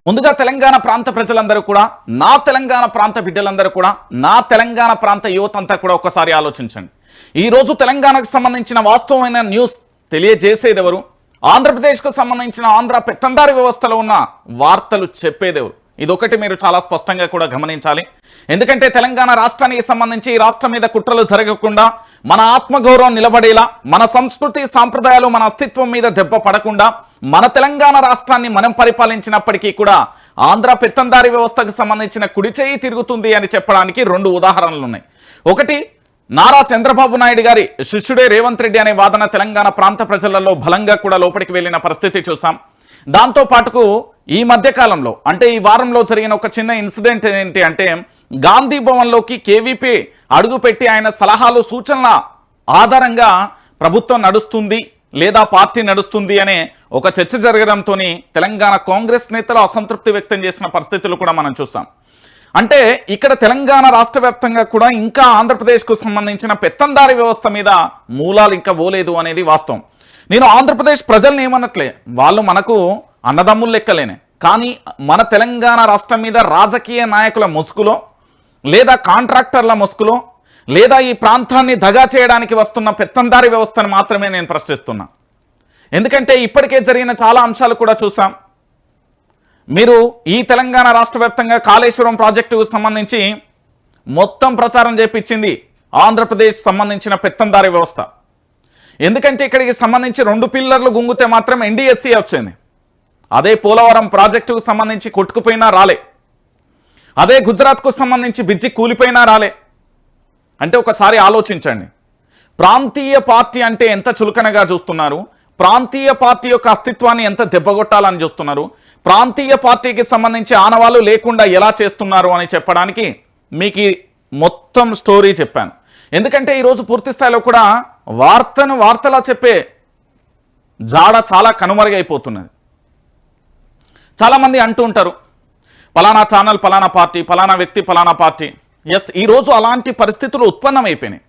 ముందుగా తెలంగాణ ప్రాంత ప్రజలందరూ కూడా, నా తెలంగాణ ప్రాంత బిడ్డలందరూ కూడా, నా తెలంగాణ ప్రాంత యువత అంతా కూడా ఒక్కసారి ఆలోచించండి. ఈరోజు తెలంగాణకు సంబంధించిన వాస్తవమైన న్యూస్ తెలియజేసేది ఎవరు? ఆంధ్రప్రదేశ్కు సంబంధించిన ఆంధ్ర పెత్తందారి వ్యవస్థలో ఉన్న వార్తలు చెప్పేదెవరు? ఇదొకటి మీరు చాలా స్పష్టంగా కూడా గమనించాలి. ఎందుకంటే తెలంగాణ రాష్ట్రానికి సంబంధించి ఈ రాష్ట్రం మీద కుట్రలు జరగకుండా, మన ఆత్మగౌరవం నిలబడేలా, మన సంస్కృతి సాంప్రదాయాలు మన అస్తిత్వం మీద దెబ్బ పడకుండా, మన తెలంగాణ రాష్ట్రాన్ని మనం పరిపాలించినప్పటికీ కూడా ఆంధ్ర పెత్తందారి వ్యవస్థకు సంబంధించిన కుడి చేయి తిరుగుతుంది అని చెప్పడానికి రెండు ఉదాహరణలు ఉన్నాయి. ఒకటి, నారా చంద్రబాబు నాయుడు గారి శిష్యుడే రేవంత్ రెడ్డి అనే వాదన తెలంగాణ ప్రాంత ప్రజలలో బలంగా కూడా లోపలికి వెళ్ళిన పరిస్థితి చూసాం. దాంతో పాటుకు ఈ మధ్య కాలంలో అంటే ఈ వారంలో జరిగిన ఒక చిన్న ఇన్సిడెంట్ ఏంటి అంటే, గాంధీ భవన్లోకి కేవీపీ అడుగుపెట్టి ఆయన సలహాలు సూచనల ఆధారంగా ప్రభుత్వం నడుస్తుంది లేదా పార్టీ నడుస్తుంది అనే ఒక చర్చ జరగడంతో తెలంగాణ కాంగ్రెస్ నేతలు అసంతృప్తి వ్యక్తం చేసిన పరిస్థితులు కూడా మనం చూసాం. అంటే ఇక్కడ తెలంగాణ రాష్ట్ర వ్యాప్తంగా కూడా ఇంకా ఆంధ్రప్రదేశ్కు సంబంధించిన పెత్తందారి వ్యవస్థ మీద మూలాలు ఇంకా పోలేదు అనేది వాస్తవం. నేను ఆంధ్రప్రదేశ్ ప్రజల్ని ఏమన్నట్లే, వాళ్ళు మనకు అన్నదమ్ములు లెక్కలేనే. కానీ మన తెలంగాణ రాష్ట్రం మీద రాజకీయ నాయకుల ముసుగులో లేదా కాంట్రాక్టర్ల ముసుగులో లేదా ఈ ప్రాంతాన్ని దగా చేయడానికి వస్తున్న పెత్తందారి వ్యవస్థను మాత్రమే నేను ప్రశ్నిస్తున్నా. ఎందుకంటే ఇప్పటికే జరిగిన చాలా అంశాలు కూడా చూసాం. మీరు ఈ తెలంగాణ రాష్ట్ర వ్యాప్తంగా కాళేశ్వరం ప్రాజెక్టుకు సంబంధించి మొత్తం ప్రచారం చేపించింది ఆంధ్రప్రదేశ్ సంబంధించిన పెత్తందారి వ్యవస్థ. ఎందుకంటే ఇక్కడికి సంబంధించి 2 పిల్లర్లు గుంగితే మాత్రం ఎన్డీఎస్సీ వచ్చింది. అదే పోలవరం ప్రాజెక్టుకు సంబంధించి కొట్టుకుపోయినా రాలే. అదే గుజరాత్కు సంబంధించి బ్రిడ్జి కూలిపోయినా రాలే. అంటే ఒకసారి ఆలోచించండి, ప్రాంతీయ పార్టీ అంటే ఎంత చులకనగా చూస్తున్నారు, ప్రాంతీయ పార్టీ యొక్క అస్తిత్వాన్ని ఎంత దెబ్బగొట్టాలని చూస్తున్నారు, ప్రాంతీయ పార్టీకి సంబంధించి ఆనవాళ్ళు లేకుండా ఎలా చేస్తున్నారు అని చెప్పడానికి మీకు మొత్తం స్టోరీ చెప్పాను. ఎందుకంటే ఈరోజు పూర్తి స్థాయిలో కూడా వార్తలా చెప్పే జాడ చాలా కనుమరుగైపోతున్నది. చాలామంది అంటూ ఉంటారు, పలానా ఛానల్ పలానా పార్టీ, పలానా వ్యక్తి పలానా పార్టీ. ఎస్, ఈరోజు అలాంటి పరిస్థితులు ఉత్పన్నమైపోయినాయి.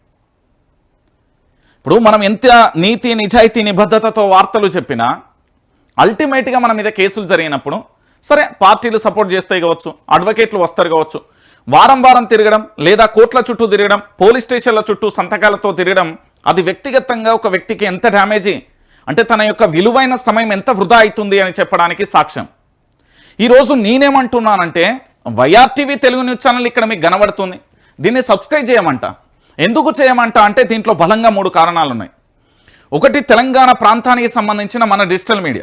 ఇప్పుడు మనం ఎంత నీతి నిజాయితీ నిబద్ధతతో వార్తలు చెప్పినా అల్టిమేట్గా మన మీద కేసులు జరిగినప్పుడు సరే పార్టీలు సపోర్ట్ చేస్తే కావచ్చు, అడ్వకేట్లు వస్తారు కావచ్చు, వారం వారం తిరగడం లేదా కోర్టుల చుట్టూ తిరగడం, పోలీస్ స్టేషన్ల చుట్టూ సంతకాలతో తిరగడం, అది వ్యక్తిగతంగా ఒక వ్యక్తికి ఎంత డ్యామేజీ అంటే తన యొక్క విలువైన సమయం ఎంత వృధా అవుతుంది అని చెప్పడానికి సాక్ష్యం. ఈరోజు నేనేమంటున్నానంటే, వైఆర్టీవీ తెలుగు న్యూస్ ఛానల్ ఇక్కడ మీకు కనబడుతుంది, దీన్ని సబ్స్క్రైబ్ చేయమంట. ఎందుకు చేయమంట అంటే దీంట్లో బలంగా 3 కారణాలు ఉన్నాయి. ఒకటి, తెలంగాణ ప్రాంతానికి సంబంధించిన మన డిజిటల్ మీడియా.